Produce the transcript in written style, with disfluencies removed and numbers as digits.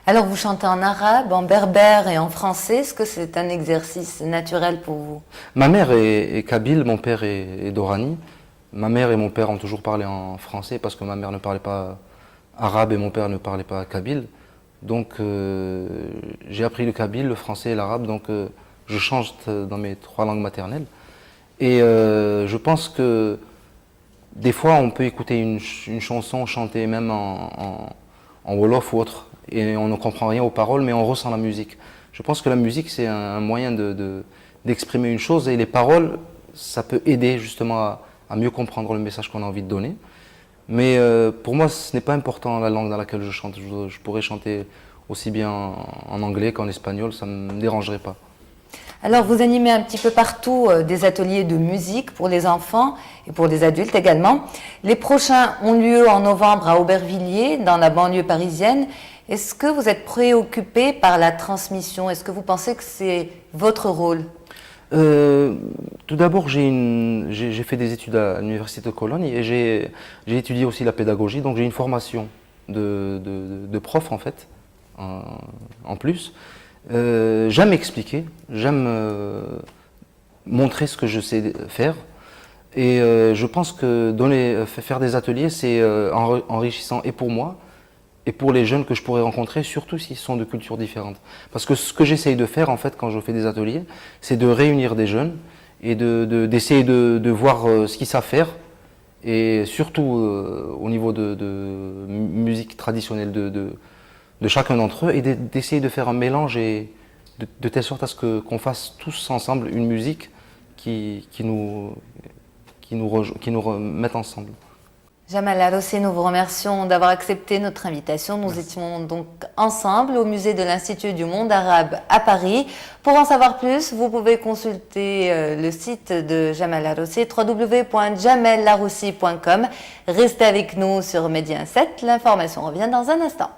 Alors vous chantez en arabe, en berbère et en français. Est-ce que c'est un exercice naturel pour vous? Ma mère est kabyle, mon père est d'Oranie. Ma mère et mon père ont toujours parlé en français parce que ma mère ne parlait pas arabe et mon père ne parlait pas kabyle. Donc j'ai appris le kabyle, le français et l'arabe, donc je chante dans mes trois langues maternelles. Et je pense que des fois on peut écouter une chanson chantée même en Wolof ou autre et on ne comprend rien aux paroles mais on ressent la musique. Je pense que la musique c'est un moyen d'exprimer une chose et les paroles ça peut aider justement à mieux comprendre le message qu'on a envie de donner. Mais pour moi, ce n'est pas important la langue dans laquelle je chante. Je pourrais chanter aussi bien en anglais qu'en espagnol, ça ne me dérangerait pas. Alors vous animez un petit peu partout des ateliers de musique pour les enfants et pour les adultes également. Les prochains ont lieu en novembre à Aubervilliers, dans la banlieue parisienne. Est-ce que vous êtes préoccupé par la transmission? Est-ce que vous pensez que c'est votre rôle? Tout d'abord, j'ai fait des études à l'Université de Cologne et j'ai étudié aussi la pédagogie, donc j'ai une formation de prof en fait, en plus. J'aime expliquer, j'aime montrer ce que je sais faire et je pense que faire des ateliers, c'est enrichissant et pour moi et pour les jeunes que je pourrais rencontrer, surtout s'ils sont de cultures différentes. Parce que ce que j'essaye de faire en fait quand je fais des ateliers, c'est de réunir des jeunes et d'essayer de voir ce qu'ils savent faire et surtout au niveau de musique traditionnelle de chacun d'entre eux et d'essayer de faire un mélange et de telle sorte à ce qu'on fasse tous ensemble une musique qui nous remette ensemble. Jamal Arossi, nous vous remercions d'avoir accepté notre invitation. Nous étions donc ensemble au musée de l'Institut du monde arabe à Paris. Pour en savoir plus, vous pouvez consulter le site de Jamal Arossi, www.jamalarossi.com. Restez avec nous sur Média 7, l'information revient dans un instant.